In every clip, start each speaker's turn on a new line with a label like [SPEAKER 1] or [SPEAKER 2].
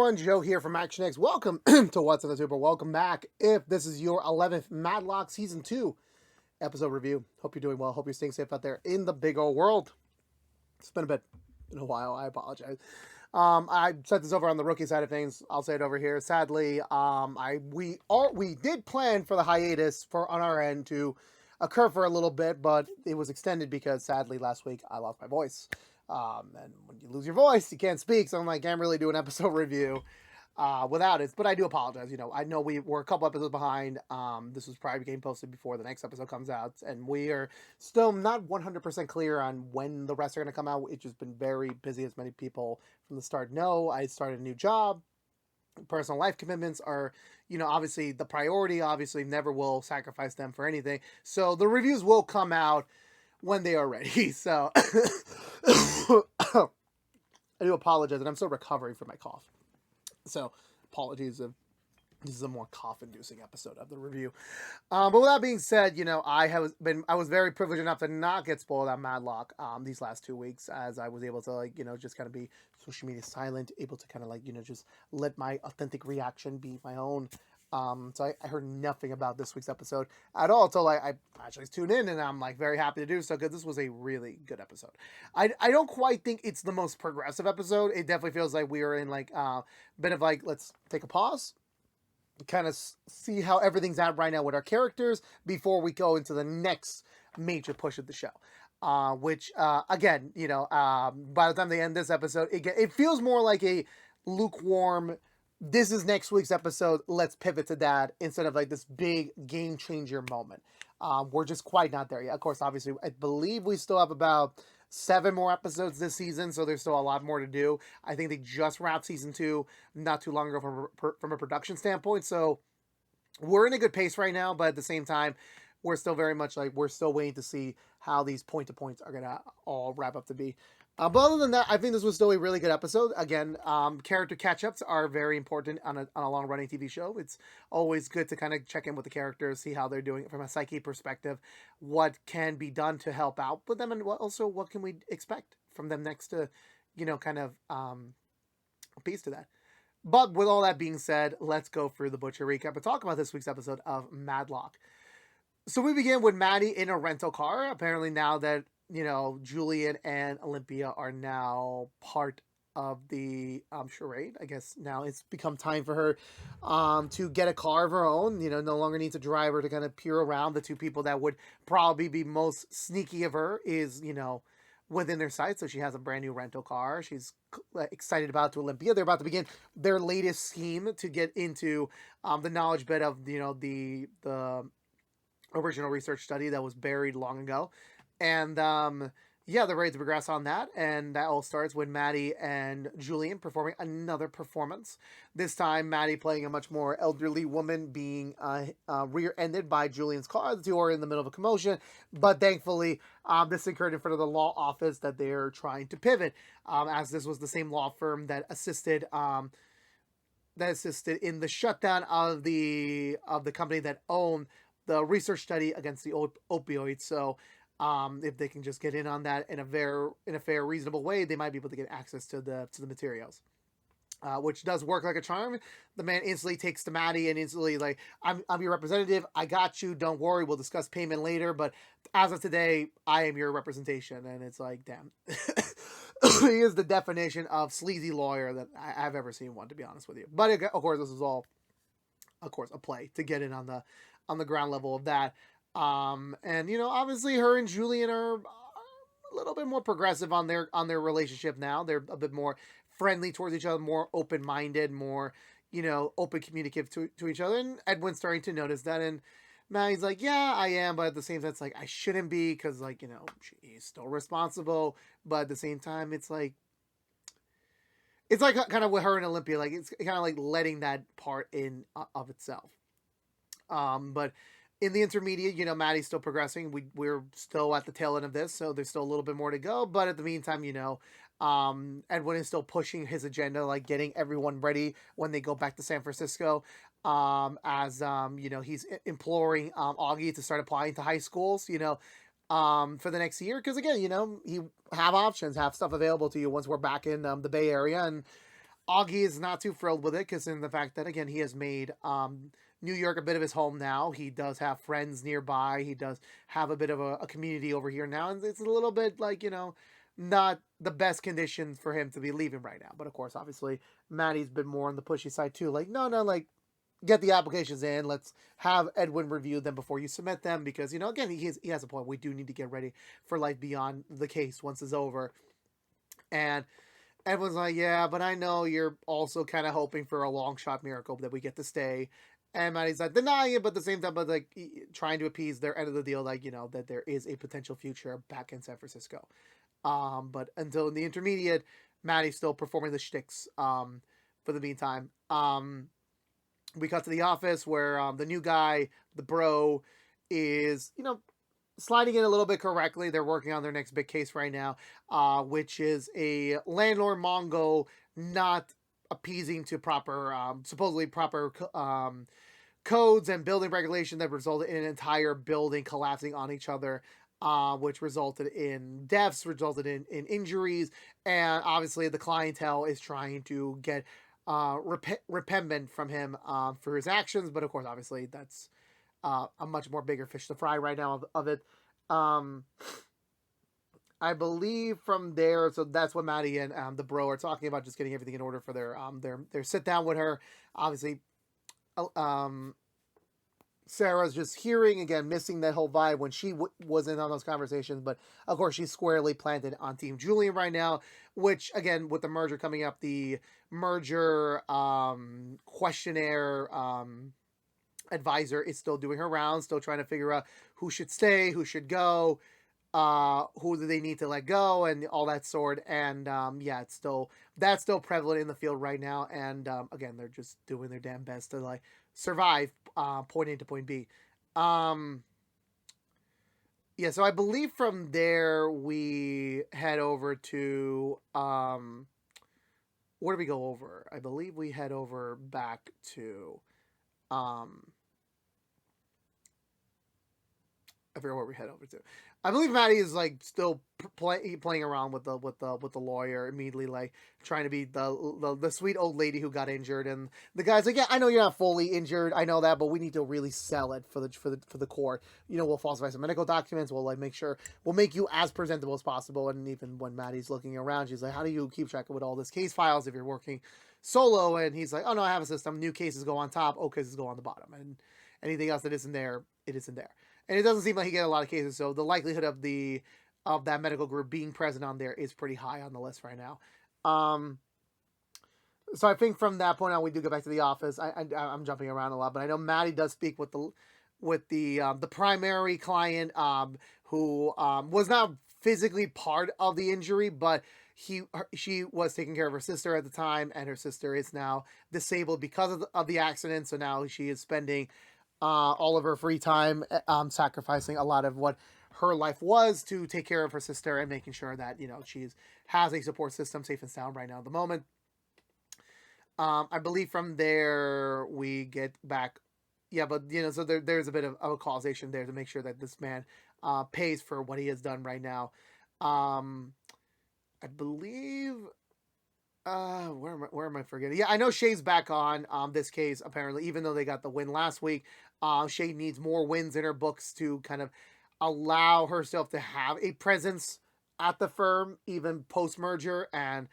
[SPEAKER 1] everyone, Joe here from ActionX. Welcome to What's in the Tuber. Welcome back. If this is your 11th Matlock Season 2 episode review, hope you're doing well. Hope you're staying safe out there in the big old world. It's been a while. I apologize. I set this over on the rookie side of things. I'll say it over here. Sadly, we did plan for the hiatus on our end to occur for a little bit, but it was extended because sadly last week I lost my voice. And when you lose your voice, you can't speak. So I'm like, I can't really do an episode review without it. But I do apologize. I know we were a couple episodes behind. This was probably getting posted before the next episode comes out. And we are still not 100% clear on when the rest are going to come out. It's just been very busy, as many people from the start know. I started a new job. Personal life commitments are, obviously the priority. Obviously, never will sacrifice them for anything. So the reviews will come out when they are ready. So I do apologize, and I'm still recovering from my cough. So apologies if this is a more cough-inducing episode of the review. But with that being said, I was very privileged enough to not get spoiled on Matlock these last 2 weeks, as I was able to just kind of be social media silent, able to kind of just let my authentic reaction be my own. So I heard nothing about this week's episode at all until I actually tuned in, and I'm very happy to do so because this was a really good episode. I don't quite think it's the most progressive episode. It definitely feels like we are in a bit of let's take a pause, kind of see how everything's at right now with our characters before we go into the next major push of the show. Which again, by the time they end this episode, it feels more like a lukewarm, this is next week's episode, let's pivot to that, instead of this big game changer moment. We're just quite not there yet. Of course, obviously, I believe we still have about 7 more episodes this season, so there's still a lot more to do. I think they just wrapped season 2 not too long ago from a production standpoint, so we're in a good pace right now, but at the same time, we're still very much we're still waiting to see how these point-to-points are going to all wrap up to be. But other than that, I think this was still a really good episode. Again, character catch-ups are very important on a long-running TV show. It's always good to kind of check in with the characters, see how they're doing from a psyche perspective, what can be done to help out with them, and also what can we expect from them next to, kind of a piece to that. But with all that being said, let's go through the Butcher recap and talk about this week's episode of Matlock. So we begin with Maddie in a rental car. Apparently now that, Julian and Olympia are now part of the charade. I guess now it's become time for her to get a car of her own. No longer needs a driver to kind of peer around. The two people that would probably be most sneaky of her is, within their sight. So she has a brand new rental car. She's excited about it to Olympia. They're about to begin their latest scheme to get into the knowledge bed of, the original research study that was buried long ago. And they're ready to progress on that, and that all starts with Maddie and Julian performing another performance. This time, Maddie playing a much more elderly woman being rear-ended by Julian's car. The two are in the middle of a commotion, but thankfully, this occurred in front of the law office that they're trying to pivot, as this was the same law firm that assisted in the shutdown of the company that owned the research study against the opioids. So if they can just get in on that in a fair, reasonable way, they might be able to get access to the materials, which does work like a charm. The man instantly takes to Maddie and instantly I'm your representative. I got you. Don't worry. We'll discuss payment later. But as of today, I am your representation. And it's damn, he is the definition of sleazy lawyer that I've ever seen one, to be honest with you. But of course, this is all, a play to get in on the ground level of that. And obviously her and Julian are a little bit more progressive on their relationship now. They're a bit more friendly towards each other, more open-minded, more, open communicative to each other. And Edwin's starting to notice that. And Maddie's yeah, I am. But at the same time, it's I shouldn't be, because she's still responsible. But at the same time, it's kind of with her and Olympia, it's kind of letting that part in of itself. But in the intermediate, Maddie's still progressing. We're still at the tail end of this, so there's still a little bit more to go. But at the meantime, Edwin is still pushing his agenda, getting everyone ready when they go back to San Francisco. He's imploring Augie to start applying to high schools, for the next year. Because again, you have options, have stuff available to you once we're back in the Bay Area. And Augie is not too thrilled with it, considering the fact that, again, he has made New York a bit of his home now. He does have friends nearby. He does have a bit of a community over here now. And it's a little bit like, not the best conditions for him to be leaving right now. But of course, obviously, Maddie's been more on the pushy side too. Like, no, like, get the applications in. Let's have Edwin review them before you submit them. Because, again, he has a point. We do need to get ready for life beyond the case once it's over. And Edwin's like, yeah, but I know you're also kind of hoping for a long shot miracle that we get to stay. And Maddie's like denying it, but at the same time, but like trying to appease their end of the deal, like, that there is a potential future back in San Francisco. But until in the intermediate, Maddie's still performing the shticks for the meantime. We cut to the office where the new guy, the bro, is, sliding in a little bit correctly. They're working on their next big case right now, which is a landlord Mongo not appeasing to proper, supposedly proper codes and building regulation that resulted in an entire building collapsing on each other, which resulted in deaths, resulted in injuries, and obviously the clientele is trying to get repayment from him for his actions, but of course, obviously, that's a much more bigger fish to fry right now of it. I believe from there, so that's what Maddie and the bro are talking about, just getting everything in order for their sit down with her. Obviously, Sarah's just hearing, again, missing that whole vibe when she was in on those conversations. But, of course, she's squarely planted on Team Julian right now, which, again, with the merger coming up, the merger questionnaire advisor is still doing her rounds, still trying to figure out who should stay, who should go, who do they need to let go, and all that sort. And, that's still prevalent in the field right now. And, again, they're just doing their damn best to, like, survive point A to point B. So I believe from there we head over to where do we go over? I believe we head over back to I forget where we head over to. I believe Maddie is like still playing around with the lawyer, immediately like trying to be the sweet old lady who got injured, and the guy's like, yeah, I know you're not fully injured, I know that, but we need to really sell it for the court. We'll falsify some medical documents. We'll like make sure we'll make you as presentable as possible. And even when Maddie's looking around, she's like, how do you keep track of with all this case files if you're working solo? And he's like, oh no, I have a system. New cases go on top, old cases go on the bottom, and anything else that isn't there, it isn't there. And it doesn't seem like he get a lot of cases, so the likelihood of that medical group being present on there is pretty high on the list right now. So I think from that point on, we do go back to the office. I'm jumping around a lot, but I know Maddie does speak with the primary client, who was not physically part of the injury, but she was taking care of her sister at the time, and her sister is now disabled because of the accident. So now she is spending all of her free time sacrificing a lot of what her life was to take care of her sister and making sure that she has a support system safe and sound right now at the moment. I believe from there we get back, but so there's a bit of a causation there to make sure that this man pays for what he has done right now. I believe where am I forgetting? Yeah, I know Shay's back on this case, apparently, even though they got the win last week. Shay needs more wins in her books to kind of allow herself to have a presence at the firm, even post-merger. And,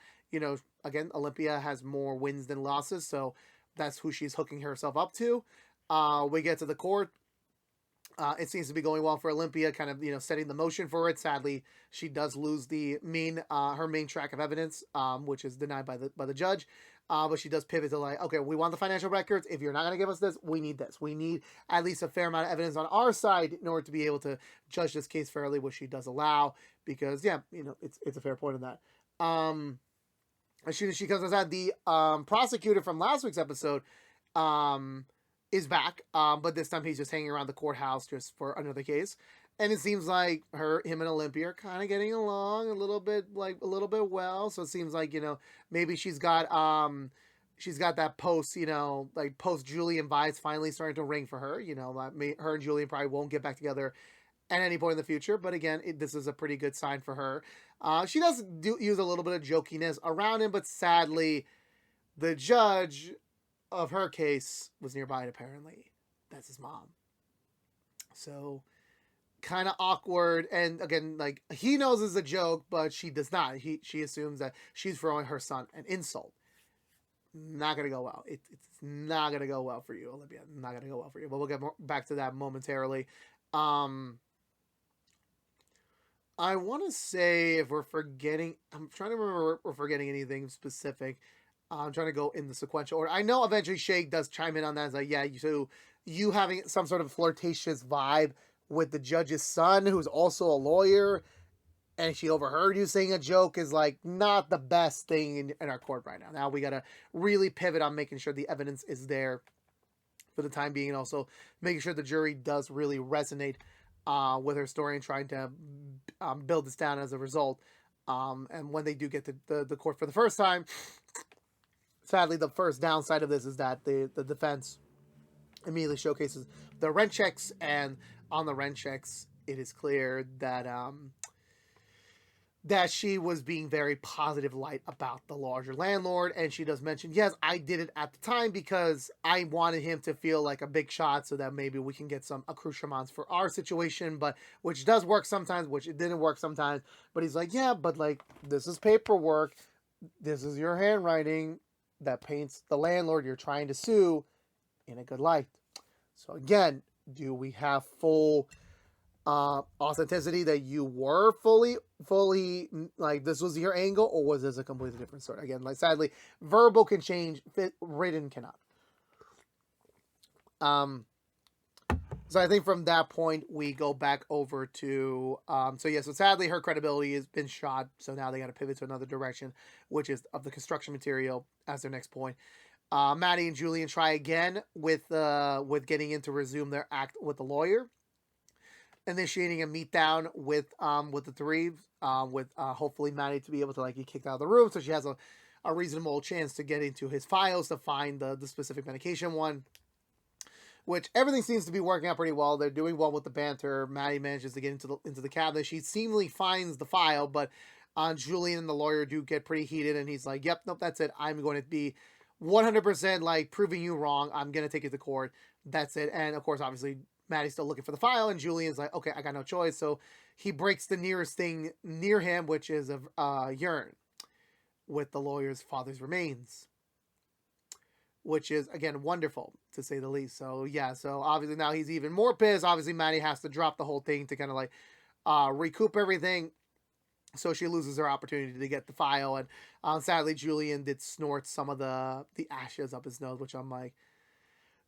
[SPEAKER 1] again, Olympia has more wins than losses, so that's who she's hooking herself up to. We get to the court. It seems to be going well for Olympia, kind of, setting the motion for it. Sadly, she does lose her main track of evidence, which is denied by the judge. But she does pivot to like, okay, we want the financial records. If you're not going to give us this, we need this. We need at least a fair amount of evidence on our side in order to be able to judge this case fairly, which she does allow, because it's a fair point in that. As soon as she comes outside, the prosecutor from last week's episode, is back, but this time he's just hanging around the courthouse just for another case. And it seems like him and Olympia are kind of getting along a little bit well. So it seems like, maybe she's got that post Julian vibes finally starting to ring for her. Her and Julian probably won't get back together at any point in the future. But again, this is a pretty good sign for her. She does use a little bit of jokiness around him, but sadly, The judge of her case was nearby, apparently. That's his mom. So kind of awkward, and again, like, he knows it's a joke, but she does not. She assumes that she's throwing her son an insult. Not gonna go well. It's not gonna go well for you, Olivia. Not gonna go well for you. But we'll get back to that momentarily. Um, I want to say, if we're forgetting, I'm trying to remember if we're forgetting anything specific. I'm trying to go in the sequential order. I know eventually Shake does chime in on that. It's like, yeah, you having some sort of flirtatious vibe with the judge's son, who's also a lawyer, and she overheard you saying a joke, is like not the best thing in our court right now. Now we gotta really pivot on making sure the evidence is there for the time being, and also making sure the jury does really resonate with her story and trying to build this down as a result. And when they do get to the court for the first time, sadly, the first downside of this is that the defense immediately showcases the rent checks, and on the rent checks, it is clear that that she was being very positive light about the larger landlord. And she does mention, yes, I did it at the time because I wanted him to feel like a big shot, so that maybe we can get some accoutrements for our situation, but which does work sometimes, which it didn't work sometimes. But he's like, yeah, but like, this is paperwork, this is your handwriting that paints the landlord you're trying to sue in a good light. So again, do we have full authenticity that you were fully like, this was your angle, or was this a completely different story? Again, like, sadly, verbal can change, written cannot. So I think from that point we go back over to so sadly her credibility has been shot, so now they got to pivot to another direction, which is of the construction material as their next point. Maddie and Julian try again with getting in to resume their act with the lawyer, initiating a meet down with the three, with hopefully Maddie to be able to like get kicked out of the room, so she has a reasonable chance to get into his files to find the specific medication one. Which everything seems to be working out pretty well. They're doing well with the banter. Maddie manages to get into the cabinet. She seemingly finds the file, but Julian and the lawyer do get pretty heated, and he's like, "Yep, nope, that's it. I'm going to be 100% like proving you wrong. I'm going to take you to court. That's it." And of course, obviously, Maddie's still looking for the file, and Julian's like, "Okay, I got no choice." So he breaks the nearest thing near him, which is a urn with the lawyer's father's remains, which is, again, wonderful, to say the least. So, yeah, so obviously now he's even more pissed. Obviously, Maddie has to drop the whole thing to kind of like recoup everything. So she loses her opportunity to get the file. And sadly, Julian did snort some of the ashes up his nose, which I'm like,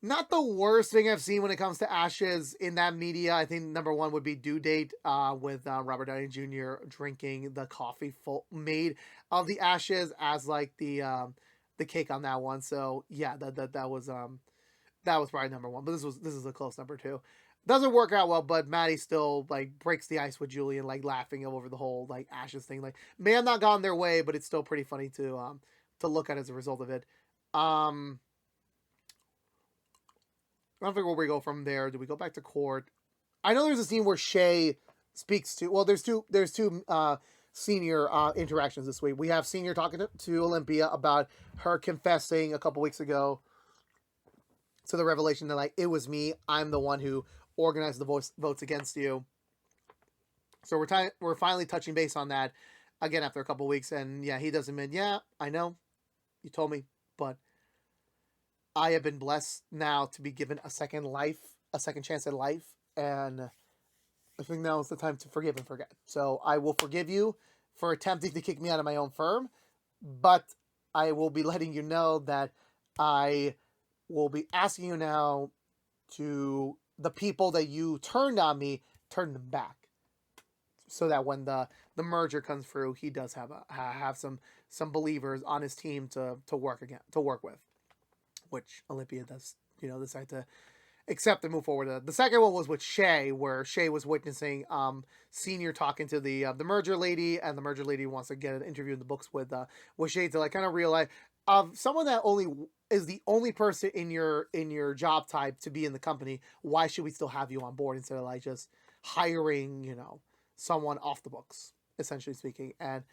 [SPEAKER 1] not the worst thing I've seen when it comes to ashes in that media. I think number one would be Due Date, with Robert Downey Jr. drinking the coffee made of the ashes as like the cake on that one. So yeah, that was probably number one. But this is a close number two. Doesn't work out well, but Maddie still like breaks the ice with Julian, like laughing over the whole like ashes thing. Like, may have not gone their way, but it's still pretty funny to look at as a result of it. I don't think where we go from there. Do we go back to court? I know there's a scene where Shay speaks to. Well, there's two senior interactions this week. We have senior talking to Olympia about her confessing a couple weeks ago to the revelation that like, it was me. I'm the one who organized the votes against you. So we're finally touching base on that again after a couple weeks, and yeah, he does admit, yeah, I know, you told me, but I have been blessed now to be given a second chance at life, and I think now is the time to forgive and forget. So I will forgive you for attempting to kick me out of my own firm, but I will be letting you know that I will be asking you now to, the people that you turned on me, turn them back, so that when the merger comes through, he does have some believers on his team to work with, which Olympia does, decide to accept and move forward. The second one was with Shay, where Shay was witnessing Senior talking to the merger lady, and the merger lady wants to get an interview in the books with Shay to like kind of realize someone that only is the only person in your job type to be in the company. Why should we still have you on board instead of like just hiring someone off the books, essentially speaking? And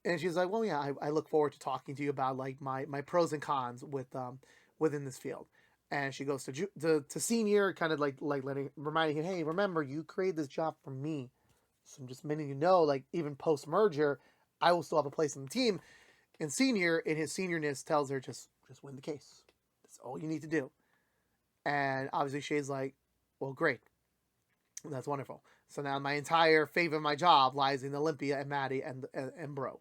[SPEAKER 1] And she's like, well, yeah, I look forward to talking to you about like my pros and cons with within this field. And she goes to senior, kind of like reminding him, hey, remember you created this job for me, so I'm just letting you know, like even post merger, I will still have a place in the team. And senior, in his seniorness, tells her just win the case. That's all you need to do. And obviously Shay's like, well, great, that's wonderful. So now my entire favor of my job lies in Olympia and Maddie and Bro.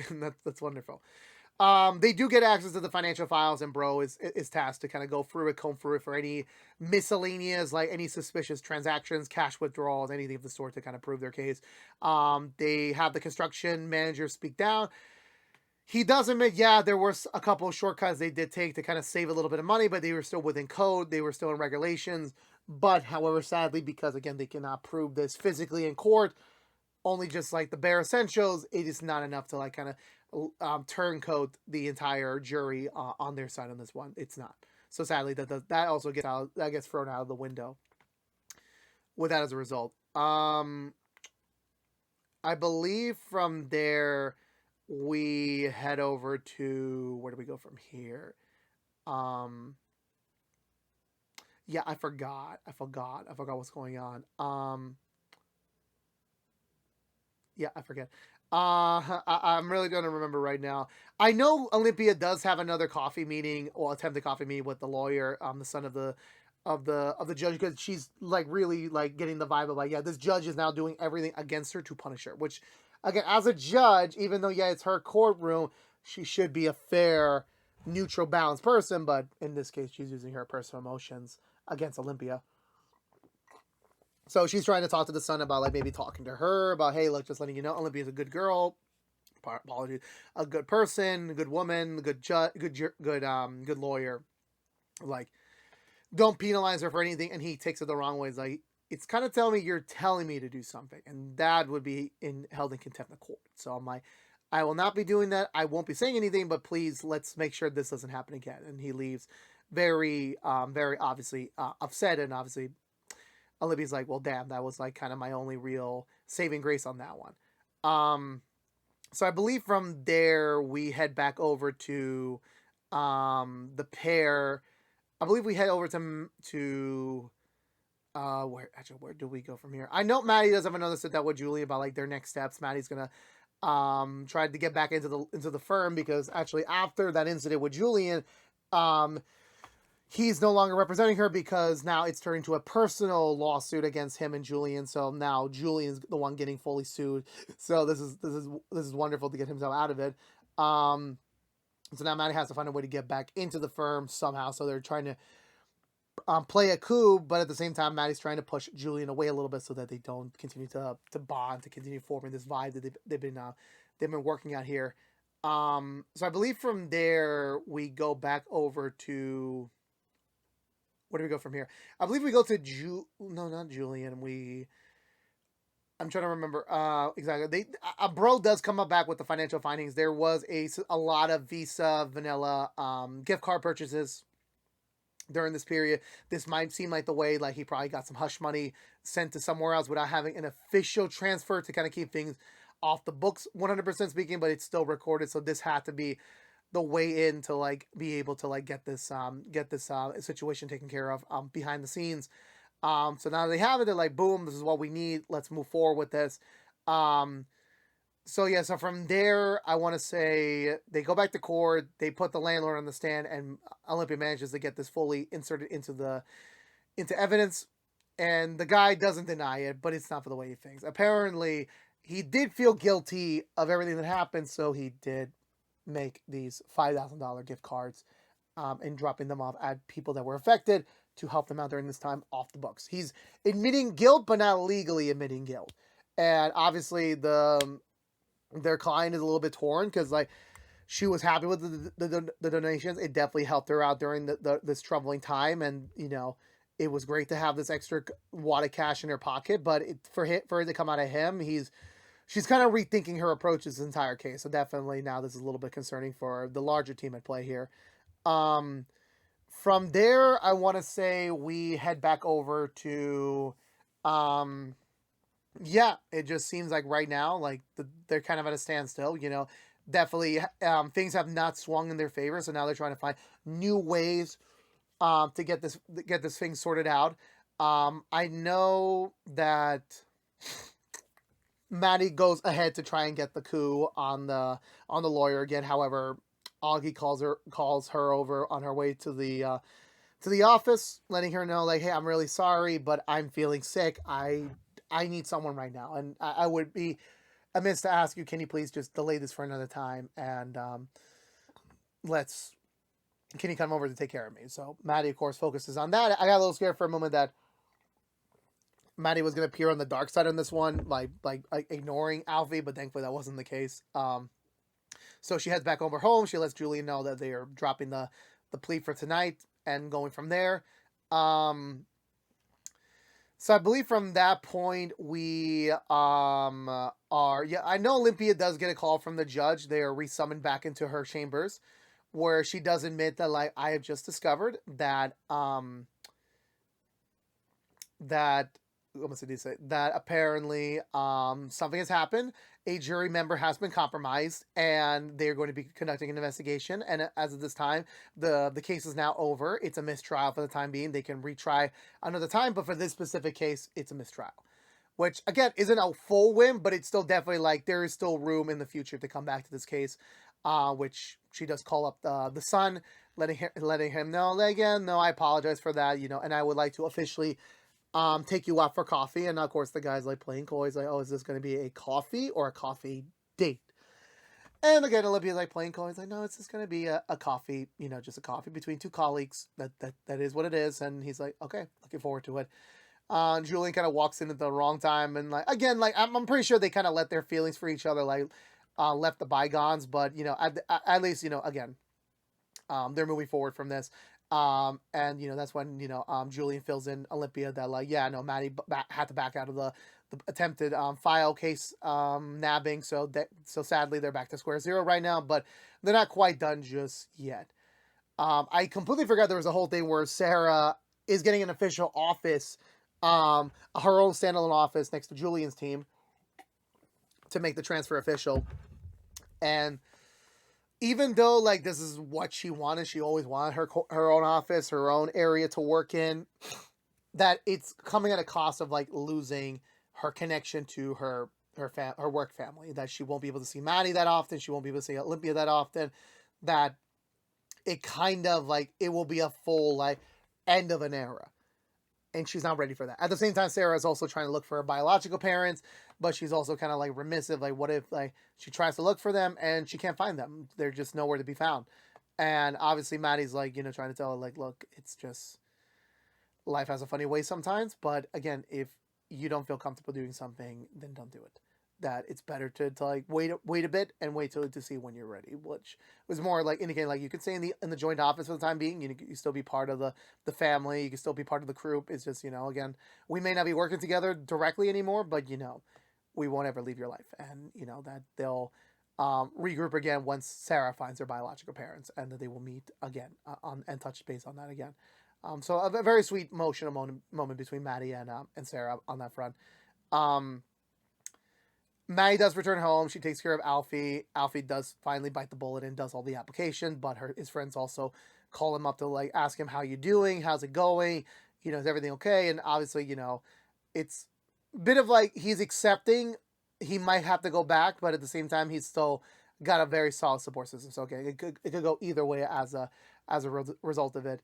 [SPEAKER 1] And that's wonderful. They do get access to the financial files, and Bro is tasked to kind of go through it, comb through it for any miscellaneous, like any suspicious transactions, cash withdrawals, anything of the sort to kind of prove their case. They have the construction manager speak down. He does admit, yeah, there were a couple of shortcuts they did take to kind of save a little bit of money, but they were still within code. They were still in regulations. But, however, sadly, because, again, they cannot prove this physically in court, only just, like, the bare essentials, it is not enough to, like, kind of turncoat the entire jury on their side on this one. It's not. So, sadly, that also gets thrown out of the window with that as a result. I believe from there we head over to, where do we go from here? Yeah, I forgot what's going on. Yeah, I forget. I'm really gonna remember right now. I know Olympia does have another coffee meeting, or attempted coffee meeting with the lawyer, the son of the judge, because she's like really like getting the vibe of like, yeah, this judge is now doing everything against her to punish her. Which, again, as a judge, even though yeah, it's her courtroom, she should be a fair, neutral, balanced person. But in this case, she's using her personal emotions against Olympia. So she's trying to talk to the son about like maybe talking to her about, hey, look, just letting you know, Olympia's a good girl. Apologies, a good person, a good woman, good good lawyer. Like, don't penalize her for anything. And he takes it the wrong way. It's like, it's kind of telling me you're telling me to do something, and that would be held in contempt of court. So I'm like, I will not be doing that. I won't be saying anything, but please let's make sure this doesn't happen again. And he leaves very very obviously upset, and obviously Olympia's like, well, damn, that was like kind of my only real saving grace on that one. So I believe from there we head back over to the pair. I believe we head over to where do we go from here? I know Maddie does have another sit down with Julie about like their next steps. Maddie's gonna try to get back into the firm, because actually after that incident with Julian, he's no longer representing her, because now it's turned into a personal lawsuit against him and Julian. So now Julian's the one getting fully sued. So this is wonderful to get himself out of it. So now Maddie has to find a way to get back into the firm somehow. So they're trying to play a coup, but at the same time, Maddie's trying to push Julian away a little bit so that they don't continue to bond, to continue forming this vibe that they've been working out here. So I believe from there we go back over to, where do we go from here? I believe we go to no, not Julian. I'm trying to remember exactly. A bro does come up back with the financial findings. There was a lot of Visa vanilla gift card purchases during this period. This might seem like the way, like he probably got some hush money sent to somewhere else without having an official transfer to kind of keep things off the books 100% speaking, but it's still recorded. So this had to be the way in to like be able to like get this situation taken care of behind the scenes. So now they have it, they're like, boom, this is what we need, let's move forward with this. So from there, I want to say they go back to court, they put the landlord on the stand, and Olympia manages to get this fully inserted into evidence. And the guy doesn't deny it, but it's not for the way he thinks. Apparently, he did feel guilty of everything that happened, so he did make these $5,000 gift cards and dropping them off at people that were affected to help them out during this time off the books. He's admitting guilt, but not legally admitting guilt. And obviously, their client is a little bit torn, because like she was happy with the donations. It definitely helped her out during this troubling time, and you know, it was great to have this extra wad of cash in her pocket. But for it to come out of him, she's kind of rethinking her approach to this entire case. So definitely now this is a little bit concerning for the larger team at play here. From there, I want to say we head back over to Yeah, it just seems like right now, like they're kind of at a standstill. Definitely things have not swung in their favor, so now they're trying to find new ways to get this thing sorted out. I know that Maddie goes ahead to try and get the coup on the lawyer again. However, Augie calls her over on her way to the office, letting her know like, hey, I'm really sorry, but I'm feeling sick. I need someone right now, and I would be amiss to ask you, can you please just delay this for another time, and let's can you come over to take care of me? So Maddie, of course, focuses on that. I got a little scared for a moment that Maddie was gonna appear on the dark side on this one, like ignoring Alfie, but thankfully that wasn't the case. So she heads back over home. She lets Julian know that they are dropping the plea for tonight and going from there. Um, so I believe from that point we are, yeah, I know Olympia does get a call from the judge. They are resummoned back into her chambers, where she does admit that like I have just discovered that what did he say? That apparently something has happened. A jury member has been compromised, and they're going to be conducting an investigation. And as of this time, the case is now over. It's a mistrial for the time being. They can retry another time, but for this specific case, it's a mistrial. Which again isn't a full win, but it's still definitely like there is still room in the future to come back to this case. Which she does call up the son, letting him know like, again, no, I apologize for that, and I would like to officially take you out for coffee. And of course, the guy's like playing coy. He's like, oh, is this going to be a coffee or a coffee date? And again, Olympia's like playing coy. He's like, no, it's just going to be a coffee, just a coffee between two colleagues. That is what it is. And he's like, okay, looking forward to it. Julian kind of walks in at the wrong time. And like, again, like, I'm pretty sure they kind of let their feelings for each other, like, left the bygones. But, at least, again, they're moving forward from this. And that's when Julian fills in Olympia that like, yeah, no, Maddie had to back out of the attempted file case nabbing. So sadly they're back to square zero right now, but they're not quite done just yet. I completely forgot there was a whole thing where Sarah is getting an official office, her own standalone office next to Julian's team to make the transfer official. And even though like this is what she always wanted her own office, her own area to work in, that it's coming at a cost of like losing her connection to her work family. That she won't be able to see Maddie that often. She won't be able to see Olympia that often. That it kind of like it will be a full like end of an era, and she's not ready for that. At the same time, Sarah is also trying to look for her biological parents, but she's also kind of like remissive. Like, what if like she tries to look for them and she can't find them? They're just nowhere to be found. And obviously, Maddie's like, trying to tell her like, look, it's just life has a funny way sometimes. But again, if you don't feel comfortable doing something, then don't do it. That it's better to like wait a bit and wait till to see when you're ready, which was more like indicating like you could stay in the joint office for the time being. You still be part of the family. You can still be part of the group. It's just again, we may not be working together directly anymore, but we won't ever leave your life, and that they'll regroup again once Sarah finds her biological parents, and that they will meet again on and touch base on that again. So a very sweet emotional moment between Maddie and Sarah on that front. Um, Maddie does return home. She takes care of Alfie. Alfie does finally bite the bullet and does all the application, but his friends also call him up to like ask him how you doing, how's it going, is everything okay? And obviously, it's a bit of like he's accepting he might have to go back, but at the same time he's still got a very solid support system. So okay, it could go either way as a result of it.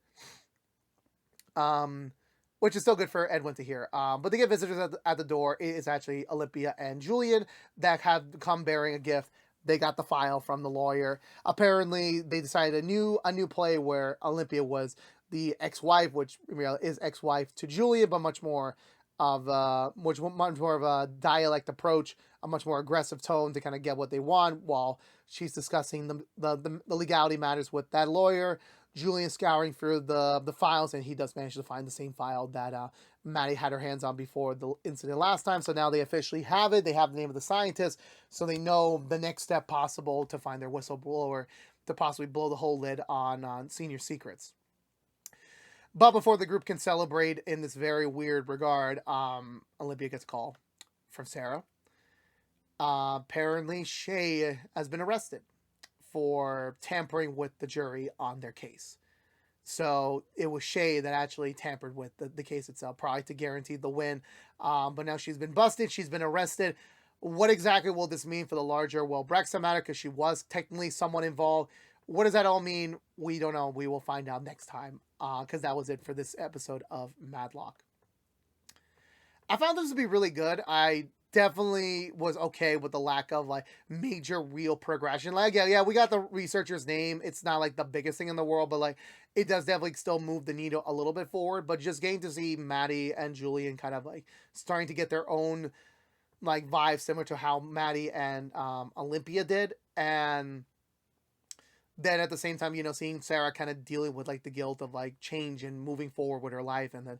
[SPEAKER 1] Um, which is still good for Edwin to hear. But they get visitors at the door. It is actually Olympia and Julian that have come bearing a gift. They got the file from the lawyer. Apparently, they decided a new play where Olympia was the ex-wife, which is ex-wife to Julian, but much more of a dialect approach, a much more aggressive tone to kind of get what they want, while she's discussing the legality matters with that lawyer. Julian scouring through the files, and he does manage to find the same file that Maddie had her hands on before the incident last time. So now they officially have it. They have the name of the scientist, so they know the next step possible to find their whistleblower to possibly blow the whole lid on senior secrets. But before the group can celebrate in this very weird regard, Olympia gets a call from Sarah. Apparently, Shay has been arrested for tampering with the jury on their case. So it was Shay that actually tampered with the case itself, probably to guarantee the win. But now she's been busted. She's been arrested. What exactly will this mean for the larger, well, Brexit matter? Because she was technically somewhat involved. What does that all mean? We don't know. We will find out next time. Because that was it for this episode of Matlock. I found this to be really good. I definitely was okay with the lack of like major real progression. Like, yeah, we got the researcher's name. It's not like the biggest thing in the world, but like it does definitely still move the needle a little bit forward. But just getting to see Maddie and Julian kind of like starting to get their own like vibe similar to how Maddie and Olympia did. And then at the same time, seeing Sarah kind of dealing with like the guilt of like change and moving forward with her life, and then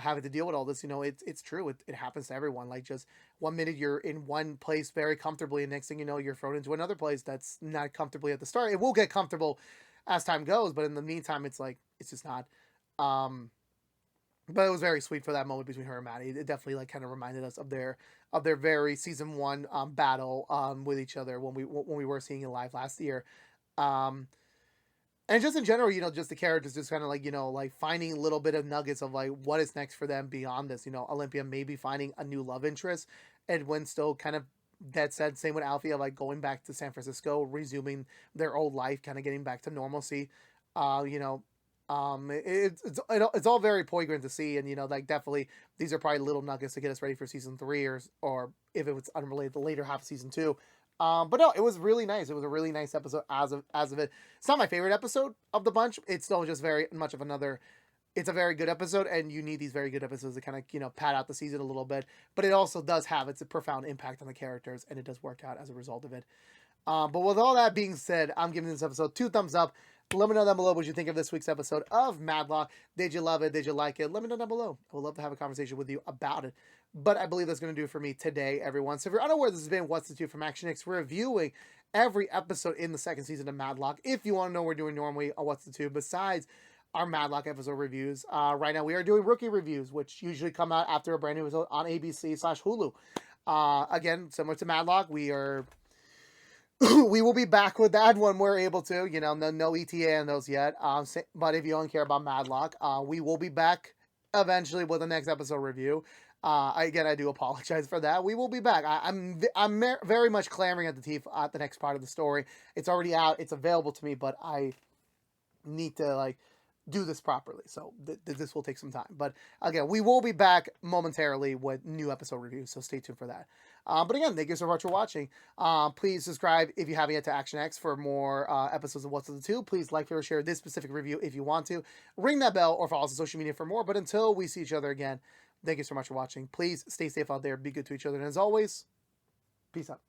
[SPEAKER 1] having to deal with all this, it's true. It happens to everyone. Like just 1 minute you're in one place very comfortably, and next thing you know, you're thrown into another place that's not comfortably at the start. It will get comfortable as time goes, but in the meantime, it's like, it's just not. But it was very sweet for that moment between her and Maddie. It definitely like kind of reminded us of their very season 1 battle with each other when we were seeing it live last year. And just in general, just the characters just kind of like, like finding a little bit of nuggets of like what is next for them beyond this. Olympia maybe finding a new love interest. Edwin still kind of dead set. Same with Alfie, like going back to San Francisco, resuming their old life, kind of getting back to normalcy. It's all very poignant to see, and like definitely these are probably little nuggets to get us ready for season 3, or if it was unrelated, the later half of season 2. But no, it was really nice. It was a really nice episode as of it. It's not my favorite episode of the bunch. It's still just very much of another. It's a very good episode, and you need these very good episodes to kind of pad out the season a little bit. But it also does have a profound impact on the characters, and it does work out as a result of it. But with all that being said, I'm giving this episode 2 thumbs up. Let me know down below what you think of this week's episode of Matlock. Did you love it? Did you like it? Let me know down below. I would love to have a conversation with you about it. But I believe that's going to do it for me today, everyone. So if you're unaware, this has been What's the Two from ActionX, reviewing every episode in the second season of Matlock. If you want to know what we're doing normally on What's the Two, besides our Matlock episode reviews, right now we are doing rookie reviews, which usually come out after a brand new episode on ABC/Hulu. Again, similar to Matlock, we will be back with that when we're able to. No ETA on those yet. But if you don't care about Matlock, we will be back eventually with the next episode review. Again, I do apologize for that. We will be back. I'm very much clamoring at the teeth at the next part of the story. It's already out. It's available to me, but I need to do this properly. So this will take some time. But again, we will be back momentarily with new episode reviews. So stay tuned for that. But again, thank you so much for watching. Please subscribe if you haven't yet to ActionX for more episodes of What's the Two. Please like, favorite, share this specific review if you want to. Ring that bell or follow us on social media for more. But until we see each other again, thank you so much for watching. Please stay safe out there. Be good to each other. And as always, peace out.